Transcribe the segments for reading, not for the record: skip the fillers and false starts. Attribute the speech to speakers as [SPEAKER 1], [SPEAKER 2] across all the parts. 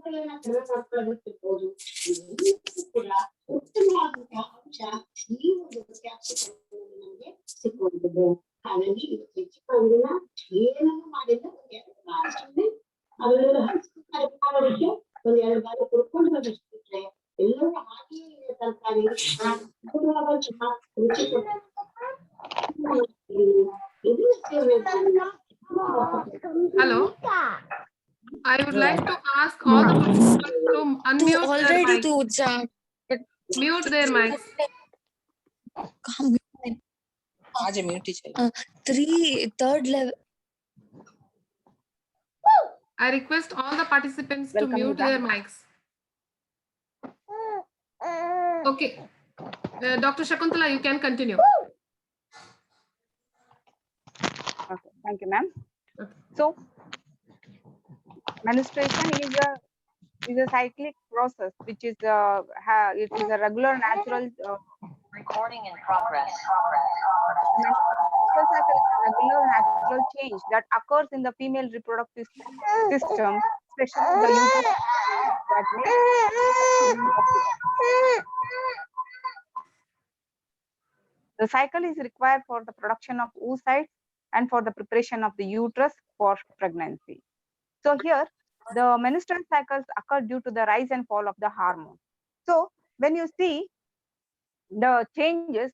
[SPEAKER 1] ಕ್ರಮಪಡಿಸಿರ್ಬೋದು. ಇವೆಲ್ಲವೂ ಕೂಡ ಉತ್ತಮವಾದಂತಹ ಅಂಶ ಈ ಒಂದು ಕ್ಯಾಪ್ಸಿಕಮ್ ನಮಗೆ ಸಿಕ್ಕುವಂಥದ್ದು. ಹಾಗಾಗಿ ಇವತ್ತು ಚಿಕ್ಕವನ್ನ ಏನನ್ನು ಮಾಡಿಲ್ಲ ಒಂದೆರಡು ಬಾರಿ ಸುಮ್ಮನೆ ಅವೆಲ್ಲ ತರಕಾರಿಗೆ ಒಂದೆರಡು ಬಾರಿ ಕುಡ್ಕೊಂಡು ಬಂದಿಟ್ರೆ ಎಲ್ಲವೂ ಹಾಗೆಯೇ ಇದೆ ತರಕಾರಿ ಅದ್ಭುತವಾದಂತಹ ರುಚಿ
[SPEAKER 2] Hello. I would like to ask all the participants to unmute their mics. Mute their mics.
[SPEAKER 3] आज mute he
[SPEAKER 4] third level.
[SPEAKER 2] I request all the participants to
[SPEAKER 5] Welcome
[SPEAKER 2] mute
[SPEAKER 5] back.
[SPEAKER 2] their mics. Okay. Dr. Shakuntala, you can continue.
[SPEAKER 5] Okay, thank you, ma'am. So, menstruation is a cyclic process, which is it is a regular natural.
[SPEAKER 6] Recording in progress.
[SPEAKER 5] Menstrual cycle is a regular natural change that occurs in the female reproductive system, especially the uterus. That the cycle is required for the production of oocytes and for the preparation of the uterus for pregnancy. So here, the menstrual cycles occur due to the rise and fall of the hormone. So when you see the changes,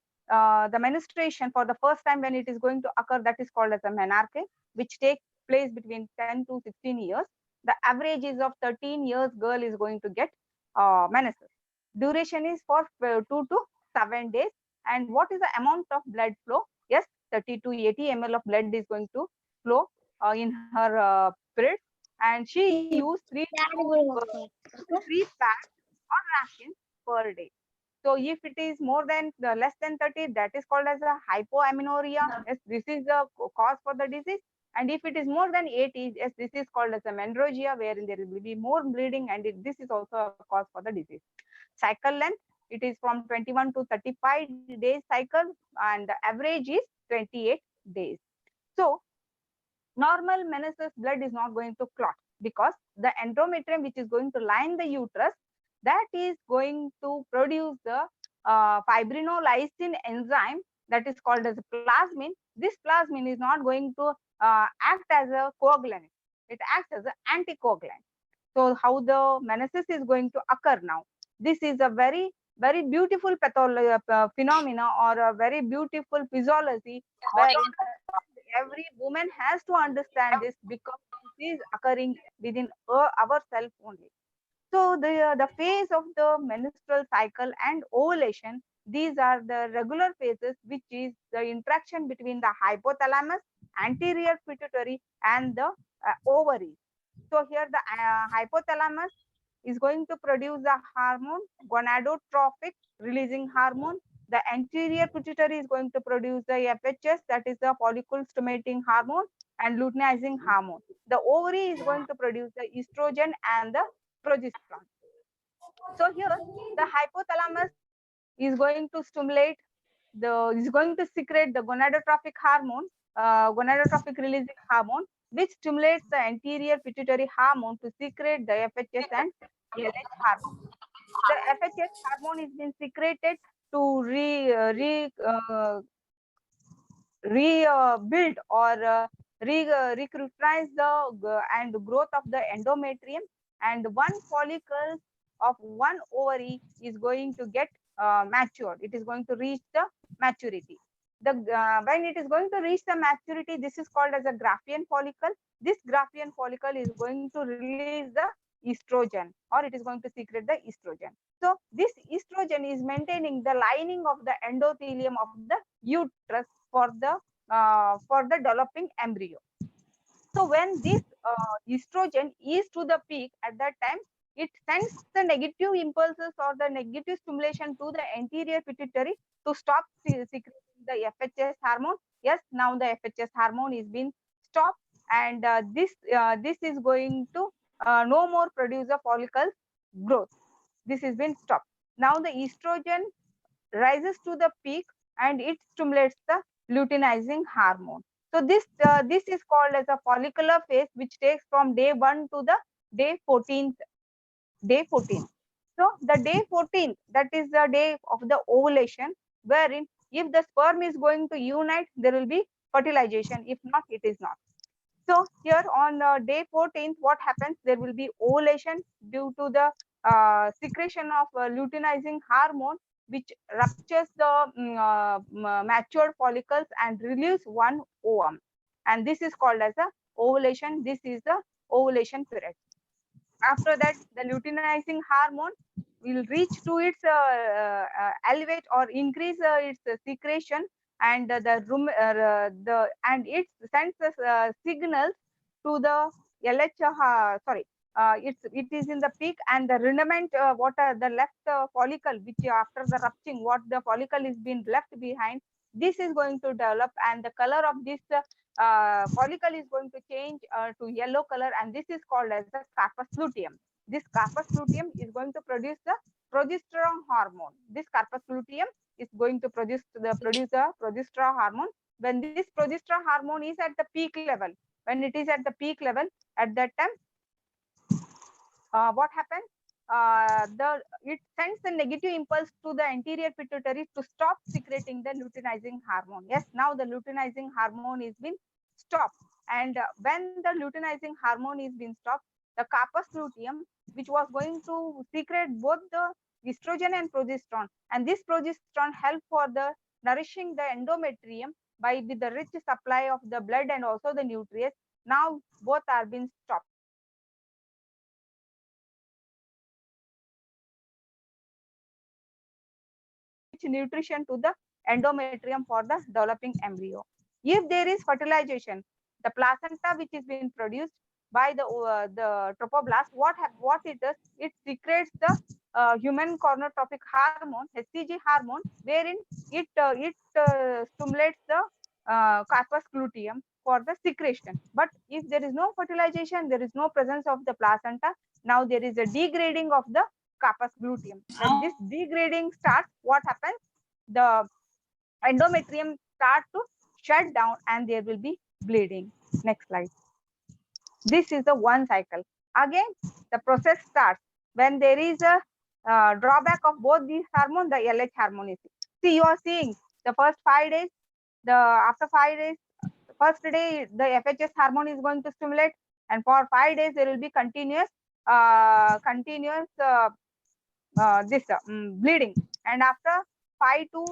[SPEAKER 5] the menstruation for the first time when it is going to occur, that is called as a menarche, which takes place between 10 to 16 years. The average is of 13 years girl is going to get menses. Duration is for 2 to 7 days. And what is the amount of blood flow? Yes, 30 to 80 ml of blood is going to flow in her period. And she used 3 pads or napkins per day. So if it is more than less than 30, that is called as a hypoamenorrhea. Yes, this is the cause for the disease. And if it is more than 80, yes, this is called as a menorrhagia, wherein there will be more bleeding, and this is also a cause for the disease. Cycle length, it is from 21 to 35 days cycle, and the average is 28 days. So normal menses blood is not going to clot because the endometrium, which is going to line the uterus, that is going to produce the fibrinolysin enzyme that is called as plasmin. This plasmin is not going to act as a coagulant. It acts as an anticoagulant. So how the menses is going to occur now? This is a very beautiful phenomena, or a very beautiful physiology, where every woman has to understand this, because this is occurring within ourselves only. So the phase of the menstrual cycle and ovulation, these are the regular phases, which is the interaction between the hypothalamus, anterior pituitary, and the ovaries. So here the hypothalamus is going to produce the hormone, gonadotropic releasing hormone. The anterior pituitary is going to produce the FHS, that is the follicle stimulating hormone and luteinizing hormone. The ovary is going to produce the estrogen and the progesterone. So here the hypothalamus is going to stimulate is going to secrete the gonadotropic hormone, gonadotropic releasing hormone, which stimulates the anterior pituitary hormone to secrete the FHS and LH hormone. The FHS hormone is being secreted to rebuild or recruitize the and growth of the endometrium, and one follicle of one ovary is going to get matured. It is going to reach the maturity. When it is going to reach the maturity, this is called as a Graafian follicle. This Graafian follicle is going to release the estrogen, or it is going to secrete the estrogen. So this estrogen is maintaining the lining of the endothelium of the uterus for the developing embryo. So when this estrogen is to the peak, at that time it sends the negative impulses or the negative stimulation to the anterior pituitary to stop secreting the FHS hormone. Yes, now the FHS hormone is being stopped, and this is going to no more produce a follicle growth. This has been stopped. Now the estrogen rises to the peak and it stimulates the luteinizing hormone. So this is called as a follicular phase, which takes from day 1 to the day 14th day 14. So the day 14, that is the day of the ovulation, wherein if the sperm is going to unite, there will be fertilization. If not, it is not. So here on day 14th, what happens? There will be ovulation due to the secretion of luteinizing hormone, which ruptures the matured follicles and release one ovum. And this is called as the ovulation. This is the ovulation period. After that, the luteinizing hormone will reach to its elevate or increase its secretion, and it sends signals to the LH. It is in the peak, and the remnant what are the left follicle, which after the rupturing, what the follicle is being left behind, this is going to develop, and the color of this follicle is going to change to yellow color, and this is called as the carpus luteum. This carpus luteum is going to produce the progesterone hormone. This carpus luteum is going to produce the progesterone hormone. When this progesterone hormone is at the peak level, when it is at the peak level, at that time, what happens? It sends a negative impulse to the anterior pituitary to stop secreting the luteinizing hormone. Yes, now the luteinizing hormone is been stopped, and when the luteinizing hormone is been stopped, the carpus luteum, which was going to secrete both the estrogen and progesterone, and this progesterone help for the nourishing the endometrium by with the rich supply of the blood and also the nutrients. Now both are being stopped. Nutrition to the endometrium for the developing embryo. If there is fertilization, the placenta which is being produced by the trophoblast, what it does, it secretes the human chronotropic hormone, HCG hormone, wherein it stimulates the carpus luteum for the secretion. But if there is no fertilization, there is no presence of the placenta, now there is a degrading of the carpus luteum. When this degrading starts, what happens? The endometrium start to shut down and there will be bleeding. Next slide. This is the one cycle. Again, the process starts when there is a drawback of both these hormones, the LH hormone is. See, you are seeing the first 5 days, after 5 days, the first day, the FHS hormone is going to stimulate, and for 5 days, there will be continuous bleeding, and after 5 to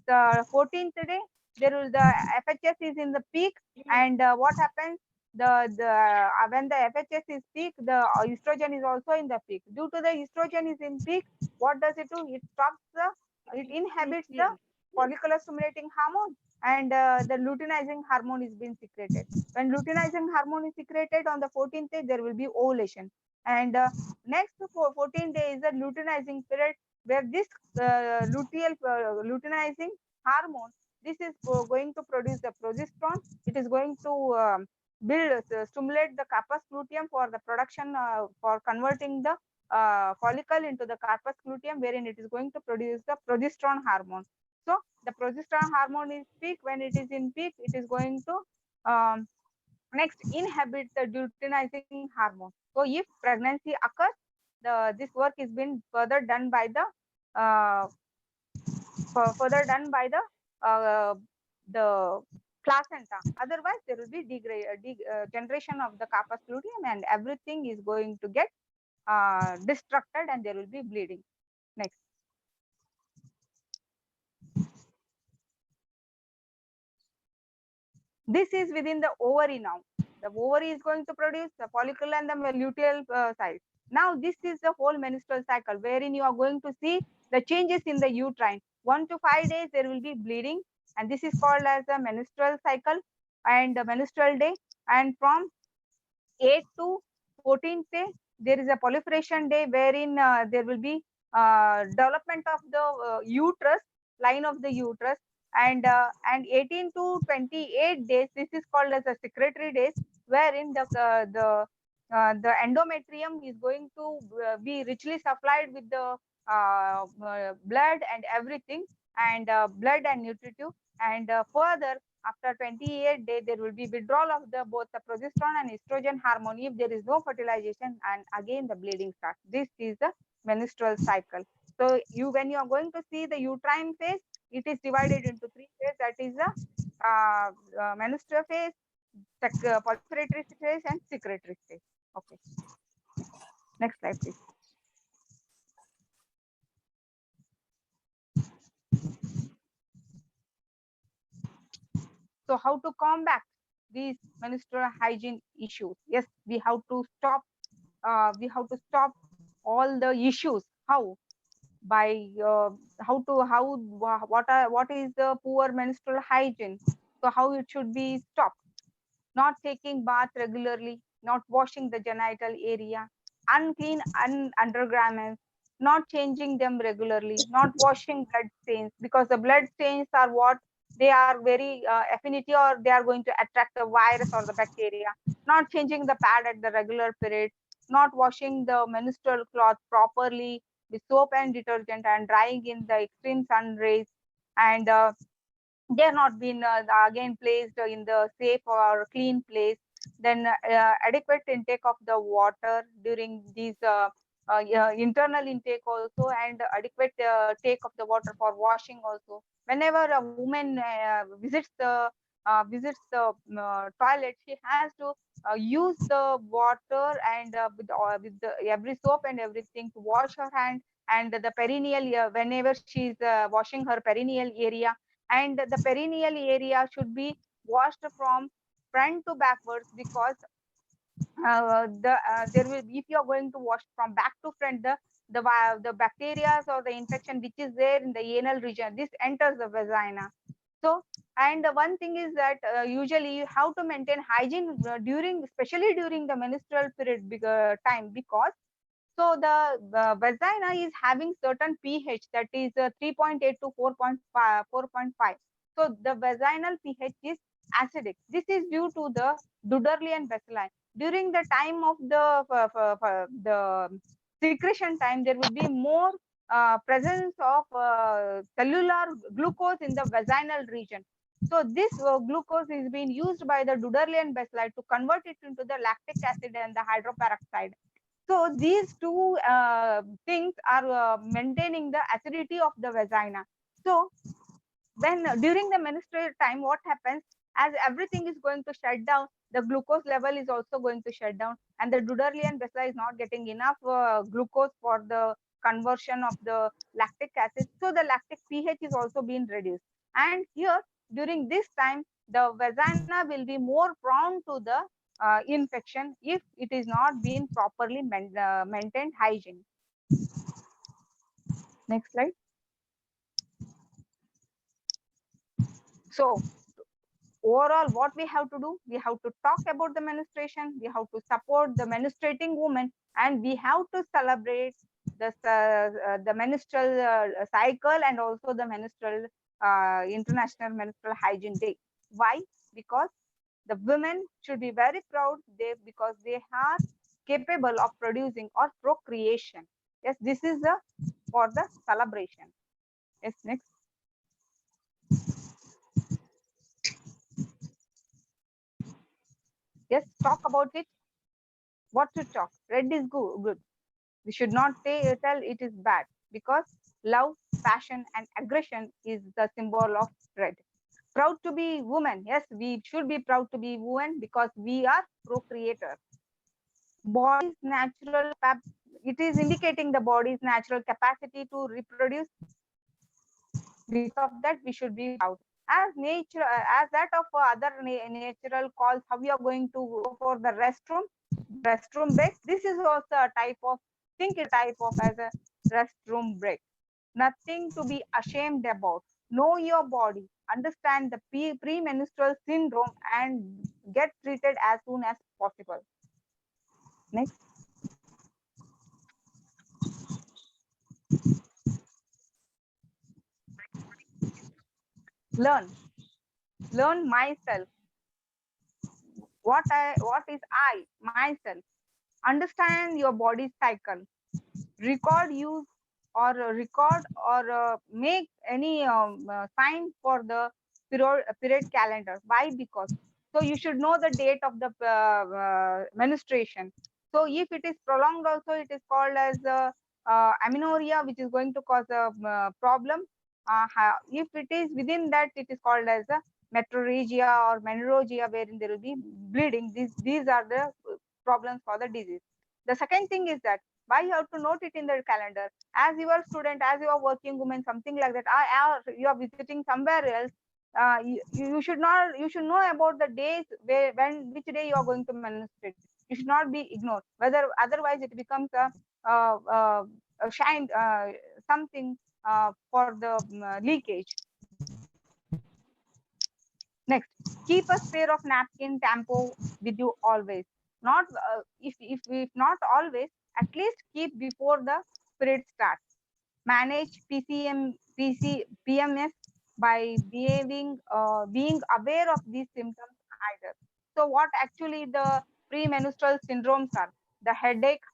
[SPEAKER 5] the 14th day, there will the FHS is in the peak, and what happens, when the FHS is peak, the estrogen is also in the peak. Due to the estrogen is in peak, what does it do? It inhibits the follicular stimulating hormone, and the luteinizing hormone is being secreted. When luteinizing hormone is secreted on the 14th day, there will be ovulation, and next 14 days is the luteinizing period, where this luteinizing hormone, this is going to produce the progesterone. It is going to stimulate the carpus luteum for the production, for converting the follicle into the carpus luteum, wherein it is going to produce the progesterone hormone. So the progesterone hormone is peak. When it is in peak, it is going to next inhibit the luteinizing hormone. So if pregnancy occurs, this work is been further done by the uh, the placenta. Otherwise, there will be generation of the carpus luteum, and everything is going to get destructed, and there will be bleeding. Next. This is within the ovary now. The ovary is going to produce the follicle and the luteal size. Now this is the whole menstrual cycle, wherein you are going to see the changes in the uterine. 1 to 5 days there will be bleeding, and this is called as the menstrual cycle and the menstrual day. And from 8 to 14th day, there is a proliferation day, wherein there will be development of the uterus, line of the uterus, and 18 to 28 days, this is called as a secretory days, wherein the endometrium is going to be richly supplied with the blood and everything, and blood and nutritive, and further After 28 days, there will be withdrawal of the both the progesterone and estrogen hormone if there is no fertilization, and again the bleeding starts. This is the menstrual cycle. So when you are going to see the uterine phase, it is divided into three phases. That is the menstrual phase, proliferatory phase, and secretory phase. Okay. Next slide, please. So how to combat these menstrual hygiene issues? Yes, we have to stop. We have to stop all the issues. How? By what is the poor menstrual hygiene? So how it should be stopped? Not taking bath regularly, not washing the genital area, unclean undergarments, not changing them regularly, not washing blood stains, because the blood stains are what they are very affinity, or they are going to attract the virus or the bacteria. Not changing the pad at the regular period, not washing the menstrual cloth properly with soap and detergent and drying in the extreme sun rays, and they are not been again placed in the safe or clean place. Then adequate intake of the water during these internal intake also, and adequate take of the water for washing also. Whenever a woman visits the toilet, she has to use the water and with the every soap and everything to wash her hand, and the perineal whenever she is washing her perineal area, and the perineal area should be washed from front to backwards, because there will, if you are going to wash from back to front, the bacteria or the infection which is there in the anal region, this enters the vagina. So, and one thing is that usually you have to maintain hygiene during, especially during the menstrual period time, because so the vagina is having certain pH, that is 3.8 to 4.5, 4.5. So the vaginal pH is acidic. This is due to the Duderli and bacilli. During the time of the secretion time, there would be more presence of cellular glucose in the vaginal region. So this glucose is being used by the Duderli and bacilli to convert it into the lactic acid and the hydroperoxide. So these two things are maintaining the acidity of the vagina. So when during the menstrual time, what happens, as everything is going to shut down, the glucose level is also going to shut down, and the Duderli and bacilli is not getting enough glucose for the conversion of the lactic acid. So the lactic pH is also being reduced. And here during this time, the vagina will be more prone to the infection if it is not being properly maintained hygiene. Next slide. So overall, what we have to do, we have to talk about the menstruation, we have to support the menstruating woman, and we have to celebrate the menstrual cycle, and also the menstrual International Menstrual Hygiene Day. Why? Because the women should be very proud, because they are capable of producing or procreation. Yes, this is for the celebration. Yes, next. Yes, talk about it. What to talk? Red is good. We should not tell it is bad, because love, passion, and aggression is the symbol of red. Proud to be woman. Yes, we should be proud to be woman, because we are procreators. Body's natural, it is indicating the body's natural capacity to reproduce. Because of that, we should be proud. As nature, as that of other natural calls, how we are going to go for the restroom break. This is also a type of, think a type of as a restroom break. Nothing to be ashamed about. Know your body, understand the premenstrual syndrome, and get treated as soon as possible. Next. Learn myself. What is I, myself. Understand your body cycle. Record use or record or make any sign for the period calendar. Why? Because so you should know the date of the menstruation. So if it is prolonged also, it is called as amenorrhea, which is going to cause a problem. If it is within that, it is called as a metrorrhagia or menorrhagia, wherein there will be bleeding. These are the problems for the disease. The second thing is that why you have to note it in the calendar. As you are student, as you are working woman, something like that, you are visiting somewhere else, you should not, you should know about the days where, when, which day you are going to menstruate. You should not be ignored, whether otherwise it becomes a shine, something for the leakage. Next, keep a spare of napkin, tampon with you always. Not if not always, at least keep before the period starts. Manage PMS by being aware of these symptoms either. So what actually the premenstrual syndromes are? The headache,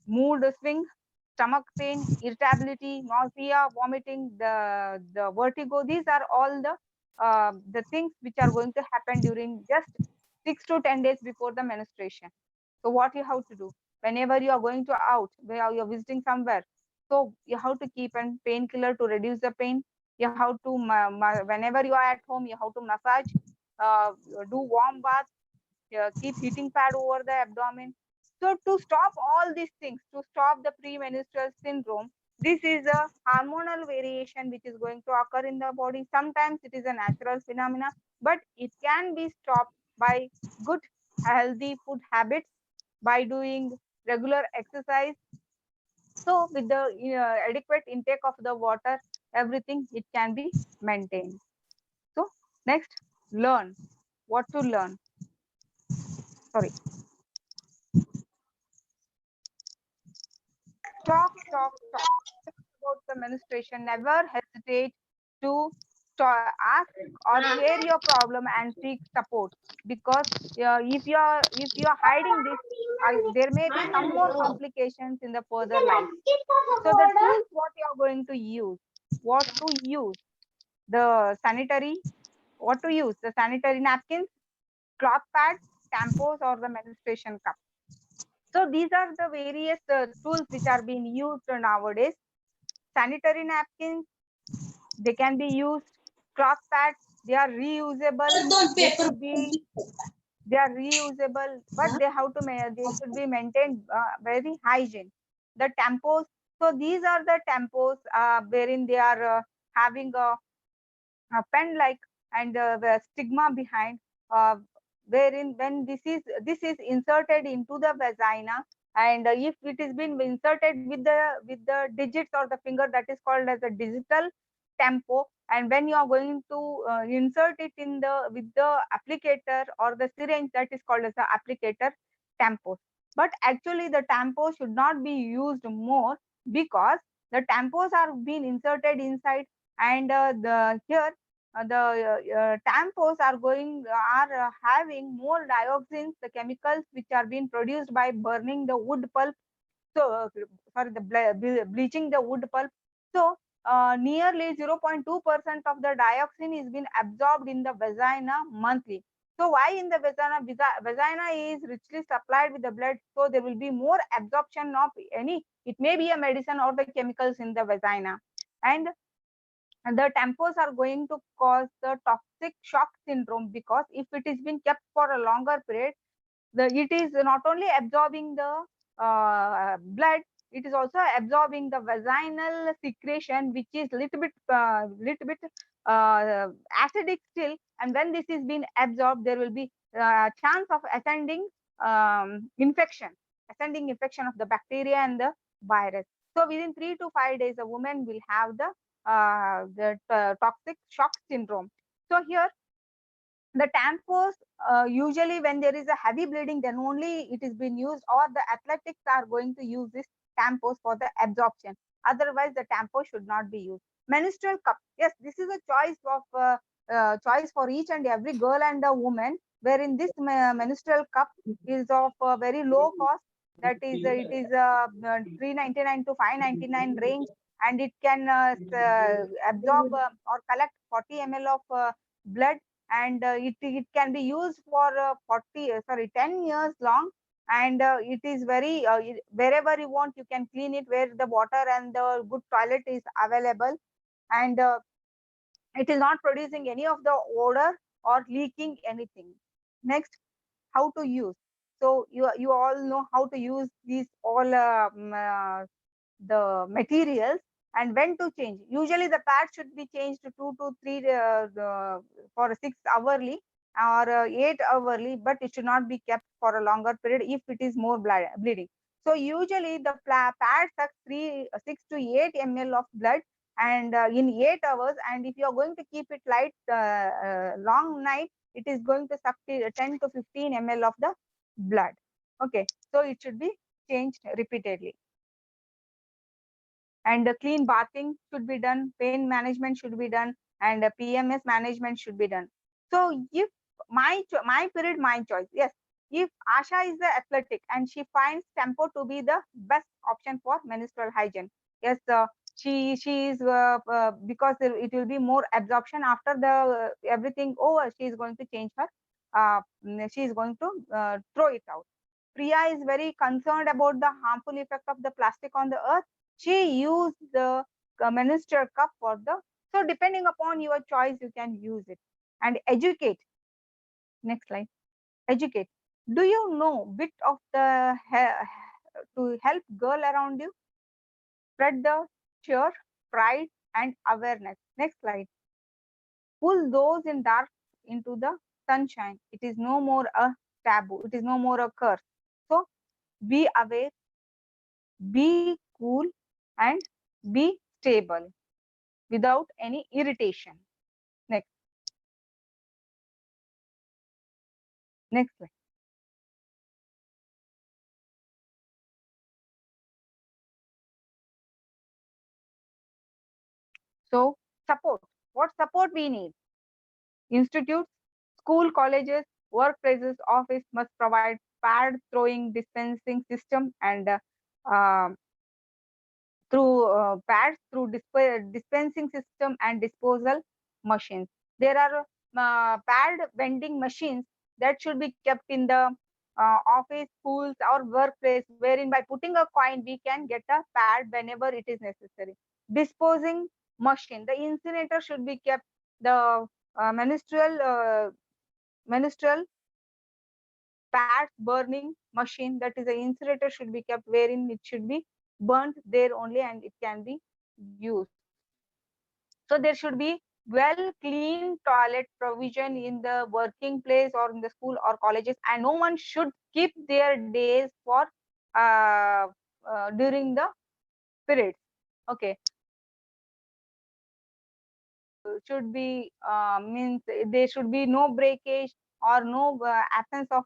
[SPEAKER 5] mood swing, stomach pain, irritability, nausea, vomiting, the vertigo. These are all the things which are going to happen during just 6 to 10 days before the menstruation. So what you have to do whenever you are going to out, where you are visiting somewhere, so you have to keep a painkiller to reduce the pain. You have to whenever you are at home, you have to massage, uh, do warm bath, keep heating pad over the abdomen. So to stop all these things, to stop the premenstrual syndrome, this is a hormonal variation which is going to occur in the body. Sometimes it is a natural phenomena, but it can be stopped by good healthy food habits, by doing regular exercise. So with the adequate intake of the water, everything it can be maintained. So next, learn. What to learn? Sorry. Talk about the menstruation. Never hesitate to ask or share your problem and seek support, because if you are hiding this, there may be some more complications in the further life. So the tools what you are going to use, what to use, the sanitary, what to use, the sanitary napkins, cloth pads, tampons, or the menstruation cup. So these are the various tools which are being used nowadays. Sanitary napkins, they can be used. Cloth pads, they are reusable. They should be, they are reusable, but they have to they should be maintained very hygiene. The tampons, so these are the tampons wherein they are having a pen like, and the stigma behind, uh, wherein when this is inserted into the vagina, and if it is been inserted with the digits or the finger, that is called as a digital tempo. And when you are going to insert it in the with the applicator or the syringe, that is called as the applicator tampos. But actually the tampos should not be used more, because the tampos are being inserted inside, and the here the tampons are having more dioxins, the chemicals which are being produced by burning the wood pulp. So sorry, the bleaching the wood pulp. So nearly 0.2% of the dioxin is being absorbed in the vagina monthly. So why in the vagina is richly supplied with the blood, so there will be more absorption of any, it may be a medicine or the chemicals in the vagina. And the tampons are going to cause the toxic shock syndrome, because if it is been kept for a longer period, it is not only absorbing the blood, it is also absorbing the vaginal secretion, which is little bit acidic still. And when this is being absorbed, there will be chance of infection ascending infection of the bacteria and the virus. So within 3 to 5 days, a woman will have the toxic shock syndrome. So here the tampons, usually when there is a heavy bleeding, then only it is being used, or the athletics are going to use this tampons for the absorption. Otherwise the tampon should not be used. Menstrual cup, yes, this is a choice for each and every girl and a woman, wherein this menstrual cup is of very low cost. That is it is 399 to 599 range, and it can absorb or collect 40 ml of blood, and it can be used for 10 years long, and it is very wherever you want you can clean it, where the water and the good toilet is available, and it is not producing any of the odor or leaking anything. Next, how to use. So you all know how to use these all the materials, and when to change. Usually the pad should be changed to 2 to 3 for 6 hourly or 8 hourly, but it should not be kept for a longer period if it is more bleeding. So usually the pad sucks 6 to 8 ml of blood, and in 8 hours, and if you are going to keep it light long night, it is going to suck 10 to 15 ml of the blood. Okay, so it should be changed repeatedly, and clean bathing should be done, pain management should be done, and PMS management should be done. So if my period, my choice. Yes, if Asha is the athletic and she finds tempo to be the best option for menstrual hygiene, yes, she is because it will be more absorption after the everything over. She is going to change her. She is going to throw it out. Priya is very concerned about the harmful effect of the plastic on the earth. She used the menstrual cup for the, so depending upon your choice you can use it. And educate. Next slide. Educate. Do you know bit of the to help girl around you? Spread the cheer, pride, and awareness. Next slide. Pull those in dark into the sunshine. It is no more a taboo, it is no more a curse. So be aware, be cool, and be stable without any irritation. Next. Next slide. So support. What support we need? Institutes, school, colleges, workplaces, office must provide pad throwing dispensing system, and through pads, through dispensing system and disposal machines. There are pad vending machines that should be kept in the office, schools, or workplace, wherein by putting a coin we can get a pad whenever it is necessary. Disposing machine. The incinerator should be kept. The menstrual pads burning machine, that is the incinerator, should be kept wherein it should be burnt there only and it can be used. So there should be well clean toilet provision in the working place or in the school or colleges, and no one should skip their days for during the periods. Okay, should be means there should be no breakage or no absence of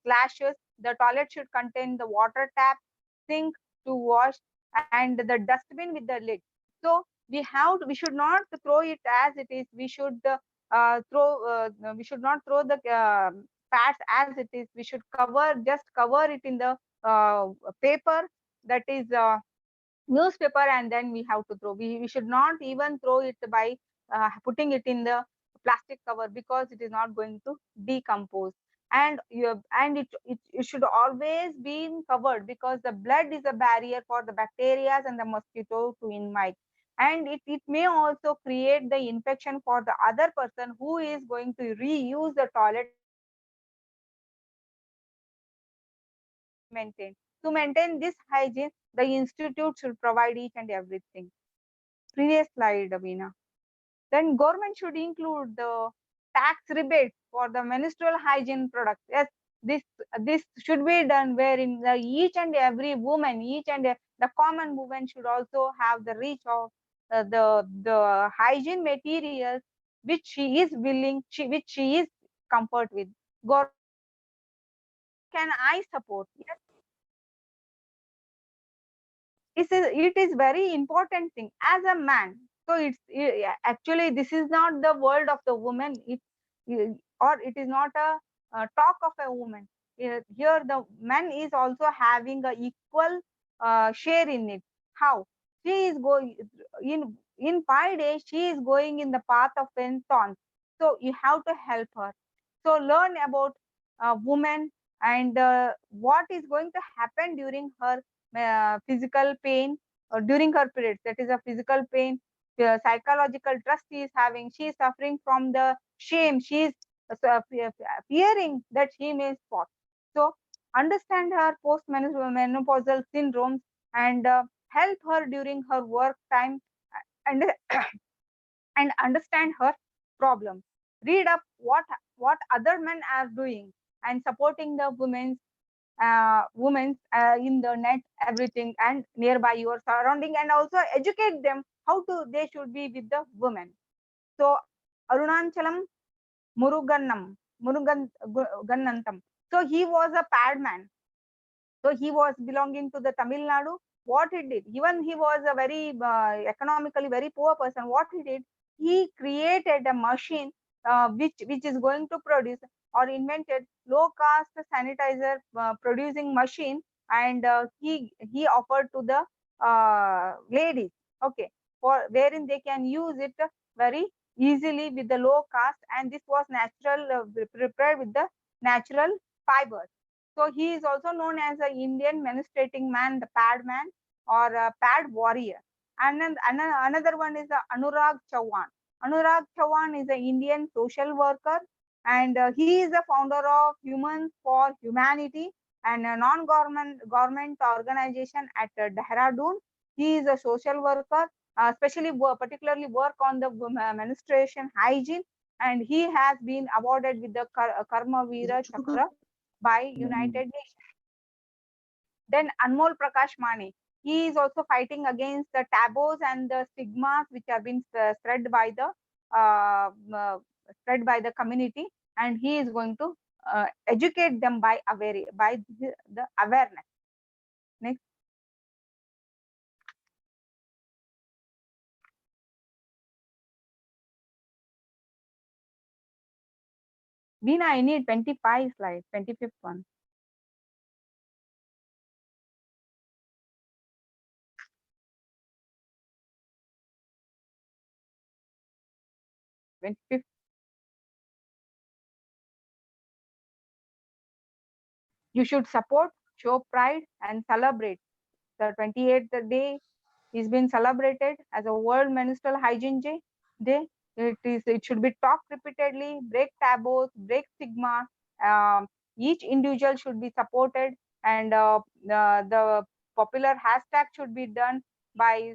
[SPEAKER 5] slashes. The toilet should contain the water tap, sink to wash, and the dustbin with the lid. So we should not throw it as it is. We should we should not throw the pads as it is. We should just cover it in the paper, that is newspaper, and then we have to throw. We should not even throw it by putting it in the plastic cover, because it is not going to decompose. And it should always be covered, because the blood is a barrier for the bacteria and the mosquito to invite, and it may also create the infection for the other person who is going to reuse the toilet. To maintain this hygiene, the institute should provide each and everything. Previous slide, Abina. Then government should include the tax rebate for the menstrual hygiene products. Yes, this should be done, wherein each and every woman, the common woman should also have the reach of the hygiene materials which she is willing, which she is comfort with. Government, can I support? Yes, it is very important thing as a man. So actually this is not the world of the woman, or it is not a talk of a woman. Here the man is also having a equal share in it. How? She is going in 5 days, she is going in the path of penthons. So you have to help her. So learn about women and what is going to happen during her physical pain or during her periods. That is a physical pain, psychological trust she is having. She is suffering from the shame. She is fearing that she may spot. So understand her post-menopausal syndromes and help her during her work time and and understand her problems. Read up what other men are doing and supporting the women's in the net, everything and nearby your surrounding, and also educate them how to they should be with the women. So Arunanchalam Murugan Gannantam. So he was a padman. So he was belonging to the Tamil Nadu. What he did, even he was a very economically very poor person. What he did, he created a machine which is going to produce or invented low cost sanitizer producing machine, and he offered to the ladies, okay, for wherein they can use it very easily with the low cost, and this was natural prepared with the natural fibers. So he is also known as the Indian menstruating man, the pad man or a pad warrior. And then another one is the Anurag Chauhan. Anurag Chauhan is an Indian social worker, and he is the founder of Humans for Humanity and a non-government organization at Dehradun. He is a social worker, especially particularly work on the menstruation hygiene, and he has been awarded with the Karma Veera Chakra by United Nations. Then Anmol Prakash Mane, he is also fighting against the taboos and the stigmas which have been uh, uh, spread by the community, and he is going to educate them by the awareness. Next. Veena, I need 25 slides, 25th one. 25th. You should support, show pride, and celebrate. The 28th day is been celebrated as a World Menstrual Hygiene Day. It should be talked repeatedly, break taboos, break stigma. Each individual should be supported, and the popular hashtag should be done by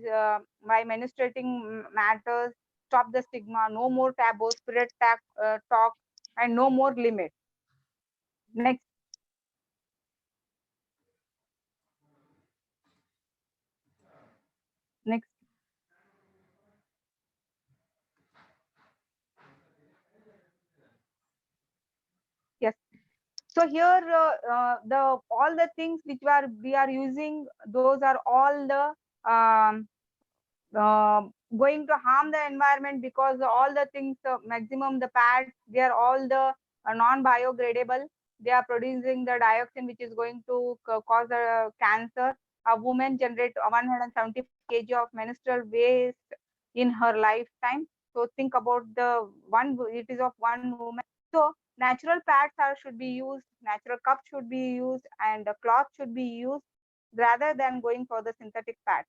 [SPEAKER 5] menstruating matters. Stop the stigma. No more taboos. Spirit talk, and no more limits. Next. Next. Yes. So here the all the things which we are using, those are all the going to harm the environment, because all the things maximum the pads, they are all the non biodegradable. They are producing the dioxin which is going to cause cancer. A woman generate 170 kg of menstrual waste in her lifetime. So think about the one, it is of one woman. So natural pads should be used, natural cups should be used, and the cloth should be used rather than going for the synthetic pads.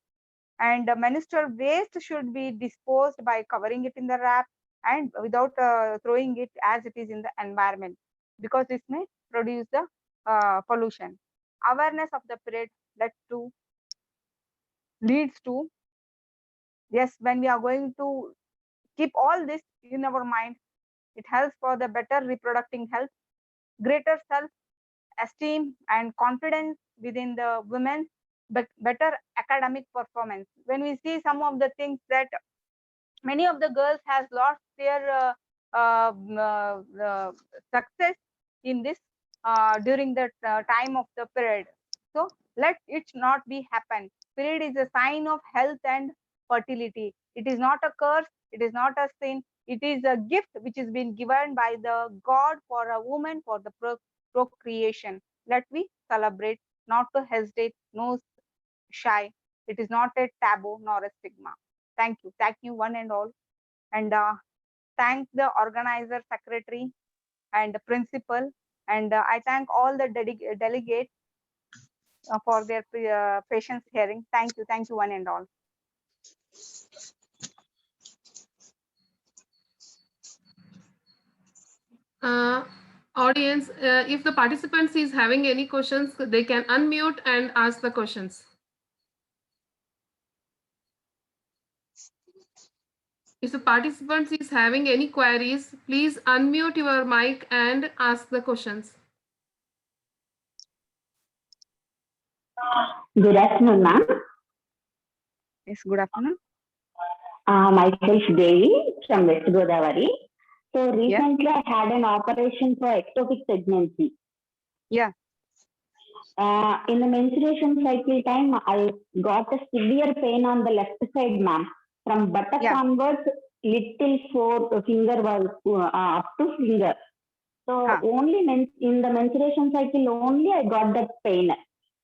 [SPEAKER 5] And the menstrual waste should be disposed by covering it in the wrap and without throwing it as it is in the environment, because this may produce the pollution. Awareness of the period leads to, yes, when we are going to keep all this in our mind, it helps for the better reproductive health, greater self esteem and confidence within the women, but better academic performance. When we see some of the things that many of the girls has lost their uh, success in this during the time of the period. So let it not be happen. Period is a sign of health and fertility. It is not a curse, it is not a sin, it is a gift which is been given by the god for a woman for the procreation. Let me celebrate, not to hesitate, no shy. It is not a taboo nor a stigma. Thank you one and all. And thank the organizer, secretary, and the principal, and I thank all the delegates for their patience hearing. Thank you one and all.
[SPEAKER 2] Audience, if the participants is having any questions, they can unmute and ask the questions. If the participants is having any queries, please unmute your mic and ask the questions.
[SPEAKER 1] Good afternoon, ma'am.
[SPEAKER 5] Yes, good afternoon.
[SPEAKER 1] Myself Devi from West Godavari. So
[SPEAKER 5] Yeah.
[SPEAKER 1] recently I had an operation for ectopic pregnancy.
[SPEAKER 5] Yeah.
[SPEAKER 1] In the menstruation cycle time, I got a severe pain on the left side, ma'am. From buttock
[SPEAKER 5] Yeah.
[SPEAKER 1] onwards, little finger was up to finger. So only in the menstruation cycle only I got that pain,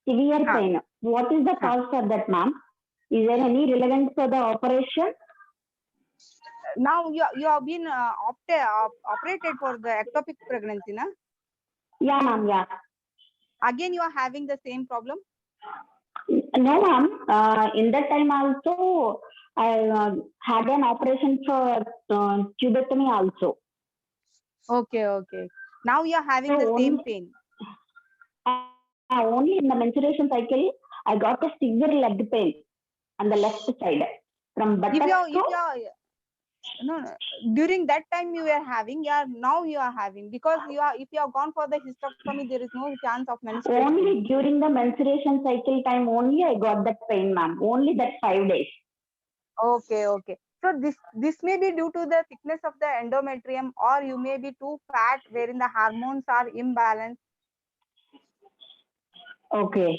[SPEAKER 1] severe pain. What is the cause for that, ma'am? Is there any relevance for the operation?
[SPEAKER 5] Now you have been operated for the ectopic pregnancy, na?
[SPEAKER 1] Yeah, ma'am. Yeah.
[SPEAKER 5] Again, you are having the same problem?
[SPEAKER 1] No, ma'am. In that time also, I had an operation for tubectomy also.
[SPEAKER 5] Okay, okay. Now you are having the same pain.
[SPEAKER 1] Only in the menstruation cycle, I got a severe leg pain on the left side from buttock
[SPEAKER 5] no, during that time you were having, yeah, now you are having, because if you have gone for the hysterectomy, there is no chance of menstruation.
[SPEAKER 1] Only during the menstruation cycle time only I got that pain, ma'am. Only that 5 days.
[SPEAKER 5] Okay, okay. So this may be due to the thickness of the endometrium, or you may be too fat, wherein the hormones are imbalanced.
[SPEAKER 1] Okay.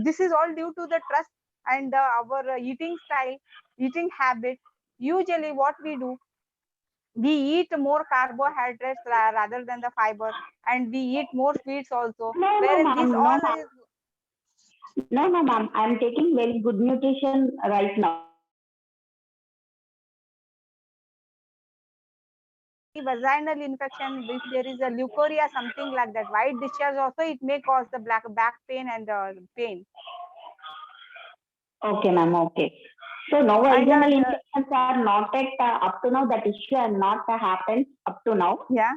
[SPEAKER 5] This is all due to the trust and our eating style, eating habit. Usually what we do, we eat more carbohydrates rather than the fiber, and we eat more sweets also.
[SPEAKER 1] No,
[SPEAKER 5] Wherein this all is...
[SPEAKER 1] No, ma'am. I'm taking very good nutrition right now.
[SPEAKER 5] Vaginal infection, if there is a leukorrhea, something like that, white discharge also, it may cause the back pain and pain.
[SPEAKER 1] Okay, ma'am. Okay. So no vaginal infections are not at up to now. That issue has not happened up to now.
[SPEAKER 5] Yeah.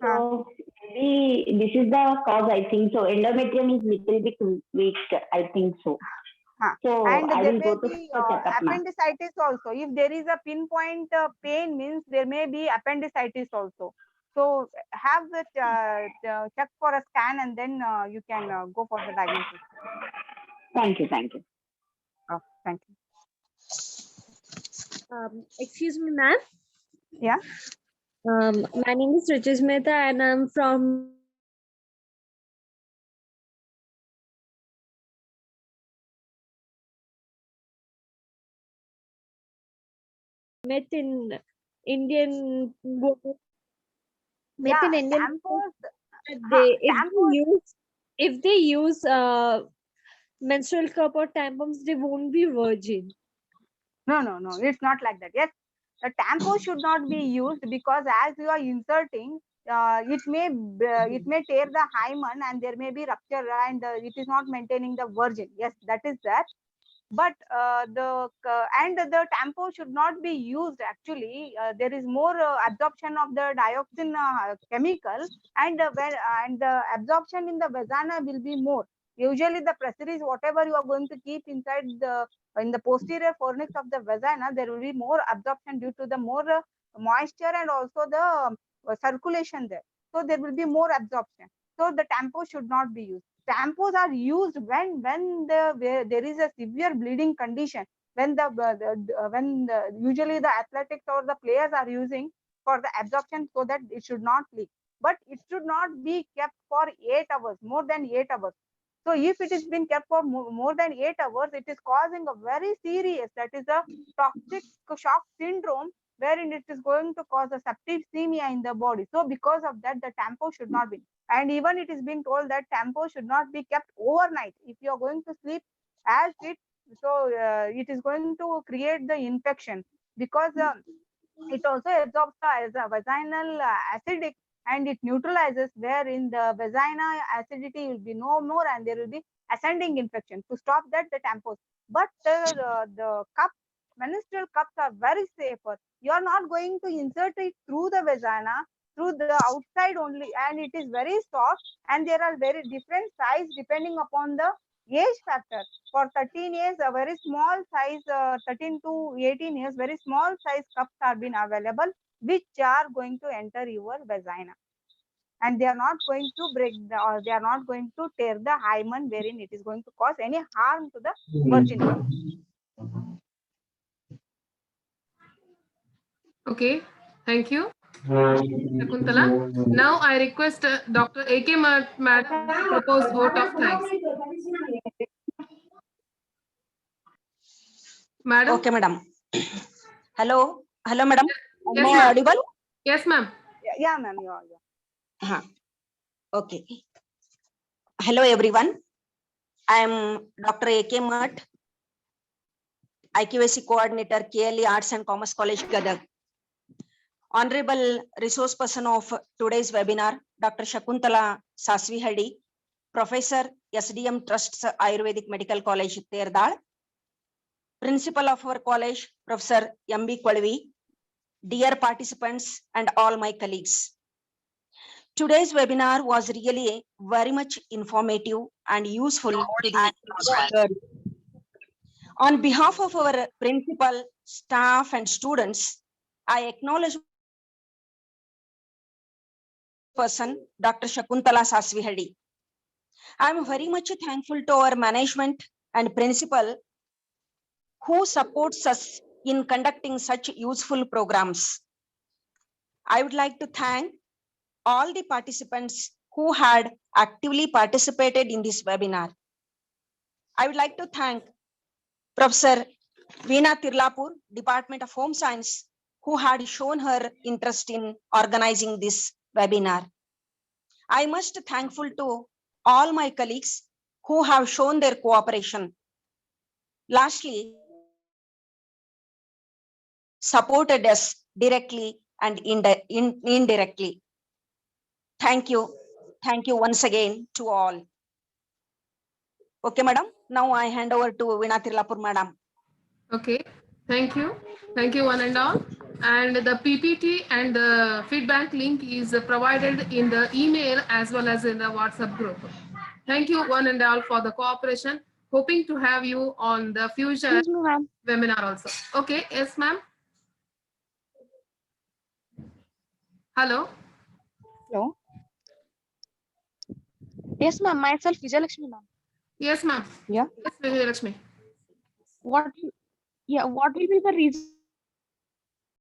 [SPEAKER 1] So maybe this is the cause. I think so. Endometrium is little bit weak. I think so. So
[SPEAKER 5] and
[SPEAKER 1] I
[SPEAKER 5] there
[SPEAKER 1] will
[SPEAKER 5] may
[SPEAKER 1] go to
[SPEAKER 5] be
[SPEAKER 1] checkup, ma'am.
[SPEAKER 5] appendicitis also. If there is a pinpoint pain, means there may be appendicitis also. So have it check for a scan, and then you can go for the diagnosis.
[SPEAKER 1] Thank you. Thank you.
[SPEAKER 5] Oh, thank you.
[SPEAKER 7] Excuse me, ma'am.
[SPEAKER 5] Yeah.
[SPEAKER 7] My name is Riches Mehta, and I'm from met in Indian met in Indian if they use menstrual cup or tampons, they won't be virgin.
[SPEAKER 5] No, it's not like that. Yes, the tampon should not be used, because as you are inserting, it may tear the hymen, and there may be rupture, and it is not maintaining the virgin. Yes, that is that. But the tampon should not be used. Actually, there is more absorption of the dioxin chemical, and the absorption in the vagina will be more. Usually, the pressure is whatever you are going to keep inside in the posterior fornix of the vagina, there will be more absorption due to the more moisture, and also the circulation there. So there will be more absorption. So the tampon should not be used. Tampons are used when there is a severe bleeding condition, when usually the athletics or the players are using for the absorption, so that it should not leak. But it should not be kept for 8 hours, more than 8 hours. So if it is been kept for more than 8 hours, it is causing a very serious, that is a toxic shock syndrome, wherein it is going to cause a septicemia in the body. So because of that, the tampon should not be. And even it is being told that tampon should not be kept overnight. If you are going to sleep as it, so it is going to create the infection, because It also absorbs as a vaginal acidic, and it neutralizes, where in the vagina acidity will be no more and there will be ascending infection. To stop that, the tampons. But the cup, menstrual cups are very safer. You are not going to insert it through the vagina, through the outside only, and it is very soft, and there are very different size depending upon the age factor. For 13 years, a very small size, 13 to 18 years, very small size cups are been available, which are going to enter your vagina. And they are not going to break or they are not going to tear the hymen, wherein it is going to cause any harm to the virginity.
[SPEAKER 2] Okay, thank you, Shakuntala. Now I request Dr. A.K. Madam to propose vote of thanks. Madam?
[SPEAKER 8] Okay, madam. Hello, madam.
[SPEAKER 2] Yes,
[SPEAKER 8] Am I
[SPEAKER 2] ma'am.
[SPEAKER 8] audible?
[SPEAKER 2] Yes, ma'am.
[SPEAKER 5] Yeah, ma'am, you are.
[SPEAKER 8] Okay. Hello, everyone. I am Dr. A.K. Math, IQAC Coordinator, KLE Arts and Commerce College, Gadag. Honorable resource person of today's webinar, Dr. Shakuntala Sasvihadi, Professor, SDM Trusts Ayurvedic Medical College, Terdal. Principal of our college, Professor M.B. Kwalvi, dear participants and all my colleagues. Today's webinar was really very much informative and useful to the learners. On behalf of our principal, staff and students, I acknowledge person, Dr. Shakuntala Sasvihadi. I am very much thankful to our management and principal who supports us in conducting such useful programs. I would like to thank all the participants who had actively participated in this webinar. I would like to thank Professor Veena Tirlapur, Department of Home Science, who had shown her interest in organizing this webinar. I must thankful to all my colleagues who have shown their cooperation. Lastly, supported us directly and indirectly. Thank you. Thank you once again to all. Okay, madam. Now I hand over to Veena Tirlapur, madam.
[SPEAKER 2] Okay, thank you. Thank you, one and all. And the PPT and the feedback link is provided in the email as well as in the WhatsApp group. Thank you, one and all, for the cooperation. Hoping to have you on the future webinar also. Okay, yes, ma'am. Hello.
[SPEAKER 9] Hello. Yes, ma'am. Myself, Vijayalakshmi, ma'am.
[SPEAKER 2] Yes, ma'am.
[SPEAKER 9] Yeah.
[SPEAKER 2] Yes, Vijayalakshmi.
[SPEAKER 9] What will be the reason